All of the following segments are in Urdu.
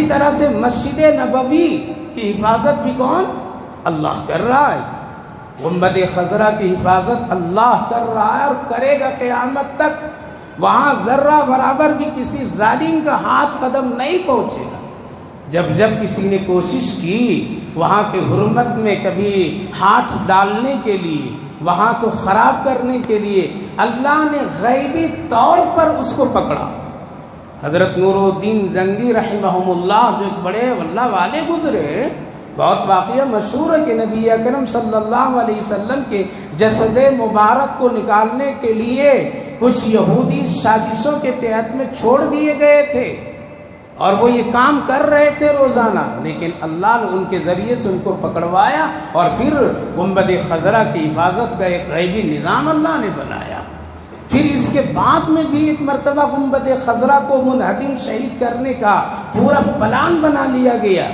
طرح سے مسجد نبوی کی حفاظت بھی کون؟ اللہ کر رہا ہے. گنبد خضرا کی حفاظت اللہ کر رہا ہے اور کرے گا قیامت تک. وہاں ذرہ برابر بھی کسی ظالم کا ہاتھ قدم نہیں پہنچے گا. جب کسی نے کوشش کی وہاں کے حرمت میں کبھی ہاتھ ڈالنے کے لیے، وہاں کو خراب کرنے کے لیے، اللہ نے غیبی طور پر اس کو پکڑا. حضرت نور الدین زنگی رحمہم اللہ جو ایک بڑے اللہ والے گزرے، بہت واقعہ مشہور ہے کہ نبی اکرم صلی اللہ علیہ وسلم کے جسد مبارک کو نکالنے کے لیے کچھ یہودی سازشوں کے تحت میں چھوڑ دیے گئے تھے اور وہ یہ کام کر رہے تھے روزانہ، لیکن اللہ نے ان کے ذریعے سے ان کو پکڑوایا اور پھر گنبد خضرا کی حفاظت کا ایک غیبی نظام اللہ نے بنایا. پھر اس کے بعد میں بھی ایک مرتبہ گنبد خضرا کو منہدم شہید کرنے کا پورا پلان بنا لیا گیا.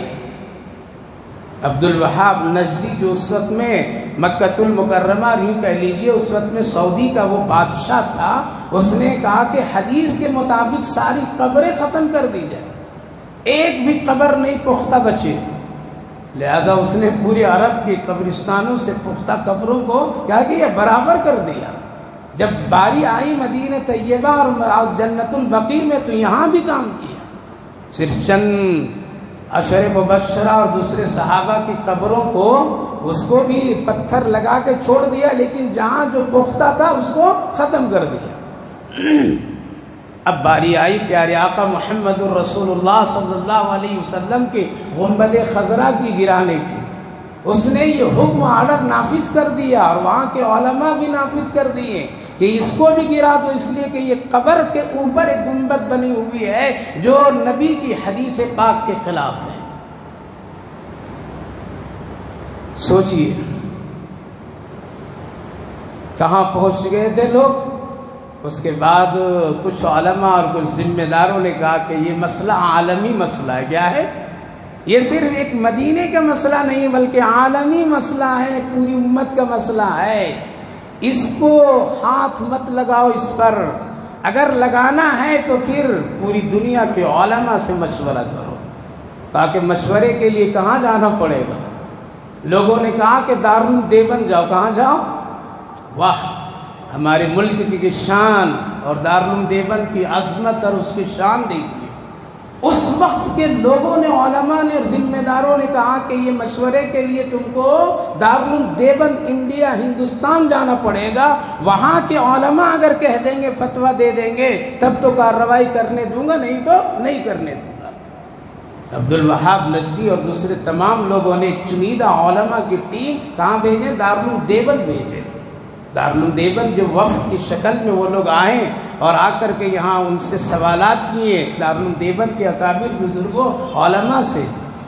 عبد الوہاب نجدی جو اس وقت میں مکۃ المکرمہ یوں کہہ لیجیے اس وقت میں سعودی کا وہ بادشاہ تھا، اس نے کہا کہ حدیث کے مطابق ساری قبریں ختم کر دی جائے، ایک بھی قبر نہیں پختہ بچے. لہذا اس نے پورے عرب کے قبرستانوں سے پختہ قبروں کو کیا کیا؟ برابر کر دیا. جب باری آئی مدینہ طیبہ اور جنت البقیع میں تو یہاں بھی کام کیا. صرف چند عشر مبشرہ اور دوسرے صحابہ کی قبروں کو اس کو بھی پتھر لگا کے چھوڑ دیا، لیکن جہاں جو پختہ تھا اس کو ختم کر دیا. اب باری آئی پیارے آقا محمد الرسول اللہ صلی اللہ علیہ وسلم کے گنبد خضرا کی گرانے کی. اس نے یہ حکم آرڈر نافذ کر دیا اور وہاں کے علماء بھی نافذ کر دیے کہ اس کو بھی گرا دو، اس لیے کہ یہ قبر کے اوپر ایک گنبد بنی ہوئی ہے جو نبی کی حدیث پاک کے خلاف ہے. سوچئے کہاں پہنچ گئے تھے لوگ. اس کے بعد کچھ علماء اور کچھ ذمہ داروں نے کہا کہ یہ مسئلہ عالمی مسئلہ ہے. کیا ہے؟ یہ صرف ایک مدینے کا مسئلہ نہیں بلکہ عالمی مسئلہ ہے، پوری امت کا مسئلہ ہے. اس کو ہاتھ مت لگاؤ اس پر، اگر لگانا ہے تو پھر پوری دنیا کے علماء سے مشورہ کرو. کہا کہ مشورے کے لیے کہاں جانا پڑے گا؟ لوگوں نے کہا کہ دارالعلوم دیوبند جاؤ. کہاں جاؤ؟ واہ، ہمارے ملک کی شان اور دارالعلوم دیوبند کی عظمت اور اس کی شان دیکھیے. اس وقت کے لوگوں نے، علماء نے اور ذمہ داروں نے کہا کہ یہ مشورے کے لیے تم کو دارالعلوم دیوبند انڈیا ہندوستان جانا پڑے گا. وہاں کے علماء اگر کہہ دیں گے، فتویٰ دے دیں گے تب تو کارروائی کرنے دوں گا، نہیں تو نہیں کرنے دوں گا. عبد الوہاب نجدی اور دوسرے تمام لوگوں نے چنیدہ علماء کی ٹیم کہاں بھیجے؟ دارالعلوم دیوبند بھیجے. دارالعلوم دیوبند جو وفد کی شکل میں وہ لوگ آئے اور آ کر کے یہاں ان سے سوالات کیے دارالعلوم دیوبند کے اکابر بزرگوں علماء سے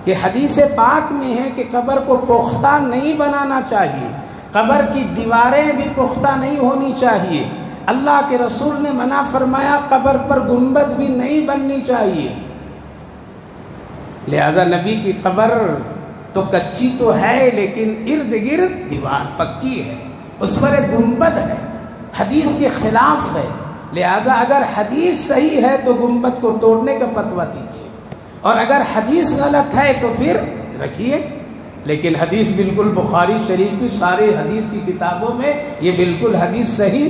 کہ حدیث پاک میں ہے کہ قبر کو پختہ نہیں بنانا چاہیے، قبر کی دیواریں بھی پختہ نہیں ہونی چاہیے. اللہ کے رسول نے منع فرمایا قبر پر گنبد بھی نہیں بننی چاہیے. لہذا نبی کی قبر تو کچی تو ہے لیکن ارد گرد دیوار پکی ہے، اس پر ایک گنبد ہے، حدیث کے خلاف ہے. لہذا اگر حدیث صحیح ہے تو گنبد کو توڑنے کا فتویٰ دیجیے، اور اگر حدیث غلط ہے تو پھر رکھیے. لیکن حدیث بالکل بخاری شریف کی سارے حدیث کی کتابوں میں یہ بالکل حدیث صحیح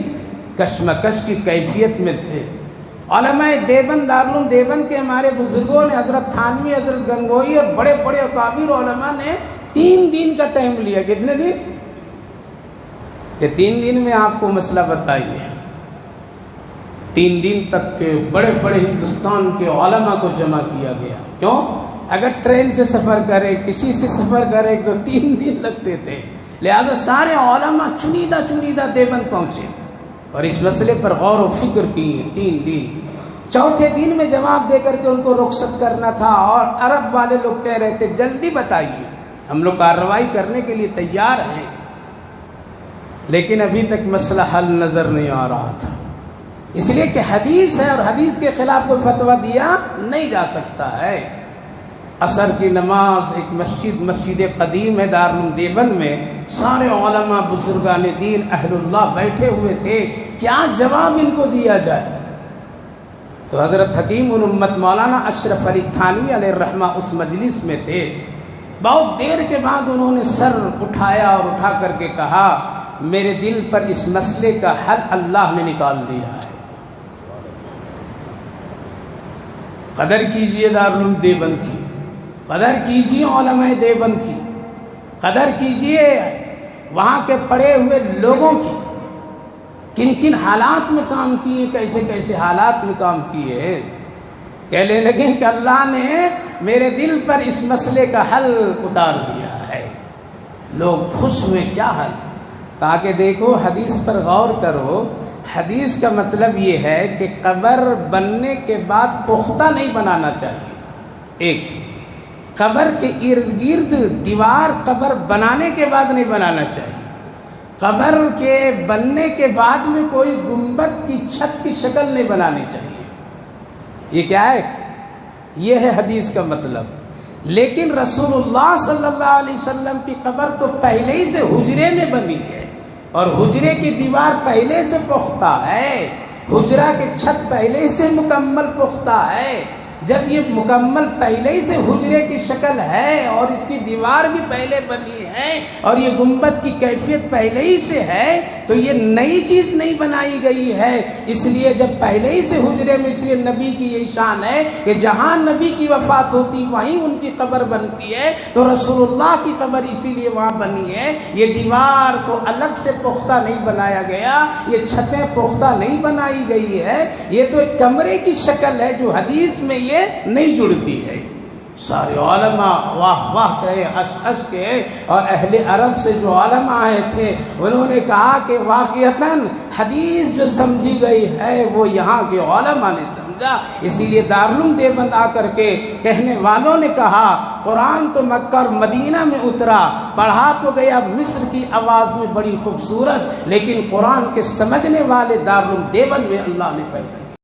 کشمکش کی کیفیت میں تھے. علماء دیوبند، دارالعلوم دیوبند کے ہمارے بزرگوں نے، حضرت تھانوی، حضرت گنگوئی اور بڑے بڑے اکابر علماء نے 3 دن کا ٹائم لیا. کتنے دن؟ کہ 3 دن میں آپ کو مسئلہ بتائیے. 3 دن تک کے بڑے بڑے ہندوستان کے علماء کو جمع کیا گیا. کیوں؟ اگر ٹرین سے سفر کرے، کسی سے سفر کرے تو 3 دن لگتے تھے. لہذا سارے علماء چنیدہ دیوبند پہنچے اور اس مسئلے پر غور و فکر کیے 3 دن. چوتھے دن میں جواب دے کر کے ان کو رخصت کرنا تھا اور عرب والے لوگ کہہ رہے تھے جلدی بتائیے، ہم لوگ کارروائی کرنے کے لیے تیار ہیں. لیکن ابھی تک مسئلہ حل نظر نہیں آ رہا تھا، اس لیے کہ حدیث ہے اور حدیث کے خلاف کوئی فتویٰ دیا نہیں جا سکتا ہے. عصر کی نماز ایک مسجد قدیم ہے دارالعلوم دیوبند میں، سارے علماء بزرگان دین اہل اللہ بیٹھے ہوئے تھے. کیا جواب ان کو دیا جائے؟ تو حضرت حکیم الامت مولانا اشرف علی تھانوی علیہ الرحمہ اس مجلس میں تھے. بہت دیر کے بعد انہوں نے سر اٹھایا اور اٹھا کر کے کہا میرے دل پر اس مسئلے کا حل اللہ نے نکال دیا ہے. قدر کیجئے دارالعلوم دیوبند کی، قدر کیجئے علماء دیوبند کی، قدر کیجئے وہاں کے پڑے ہوئے لوگوں کی، کن کن حالات میں کام کیے، کیسے کیسے حالات میں کام کیے. کہنے لگے کہ اللہ نے میرے دل پر اس مسئلے کا حل اتار دیا ہے. لوگ خوش ہوئے. کیا حل؟ کہا کہ دیکھو حدیث پر غور کرو. حدیث کا مطلب یہ ہے کہ قبر بننے کے بعد پختہ نہیں بنانا چاہیے. ایک، قبر کے ارد گرد دیوار قبر بنانے کے بعد نہیں بنانا چاہیے. قبر کے بننے کے بعد میں کوئی گنبد کی چھت کی شکل نہیں بنانی چاہیے. یہ کیا ہے؟ یہ ہے حدیث کا مطلب. لیکن رسول اللہ صلی اللہ علیہ وسلم کی قبر تو پہلے ہی سے حجرے میں بنی ہے اور حجرے کی دیوار پہلے سے پختہ ہے، حجرہ کی چھت پہلے سے مکمل پختہ ہے. جب یہ مکمل پہلے ہی سے حجرے کی شکل ہے اور اس کی دیوار بھی پہلے بنی ہے اور یہ گنبد کی کیفیت پہلے ہی سے ہے تو یہ نئی چیز نہیں بنائی گئی ہے. اس لیے جب پہلے ہی سے حجرے میں، اس لیے نبی کی یہ شان ہے کہ جہاں نبی کی وفات ہوتی وہیں ان کی قبر بنتی ہے. تو رسول اللہ کی قبر اسی لیے وہاں بنی ہے. یہ دیوار کو الگ سے پختہ نہیں بنایا گیا، یہ چھتیں پختہ نہیں بنائی گئی ہے. یہ تو ایک کمرے کی شکل ہے جو حدیث میں یہ نہیں جڑتی ہے. سارے علماء واہ واہ کہے، ہنس ہنس کے. اور اہل عرب سے جو علماء آئے تھے انہوں نے کہا کہ واقعتاً حدیث جو سمجھی گئی ہے وہ یہاں کے علماء نے سمجھا. اسی لیے دارالعلوم دیوبند آ کر کے کہنے والوں نے کہا قرآن تو مکہ اور مدینہ میں اترا، پڑھا تو گیا مصر کی آواز میں بڑی خوبصورت، لیکن قرآن کے سمجھنے والے دارالعلوم دیوبند میں اللہ نے پیدا کیا.